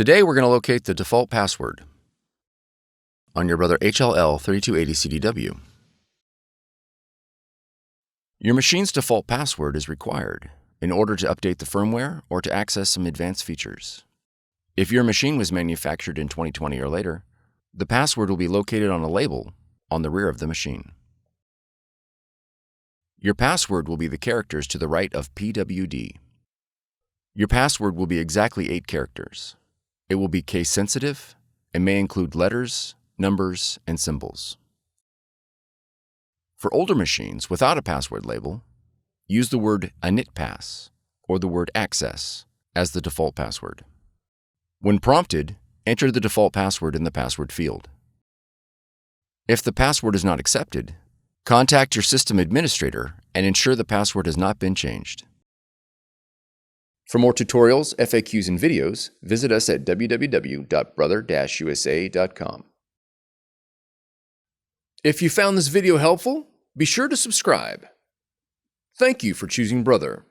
Today we're going to locate the default password on your Brother HLL3280CDW. Your machine's default password is required in order to update the firmware or to access some advanced features. If your machine was manufactured in 2020 or later, the password will be located on a label on the rear of the machine. Your password will be the characters to the right of PWD. Your password will be exactly 8 characters. It will be case-sensitive and may include letters, numbers, and symbols. For older machines without a password label, use the word initpass or the word access as the default password. When prompted, enter the default password in the password field. If the password is not accepted, contact your system administrator and ensure the password has not been changed. For more tutorials, FAQs, and videos, visit us at www.brother-usa.com. If you found this video helpful, be sure to subscribe. Thank you for choosing Brother.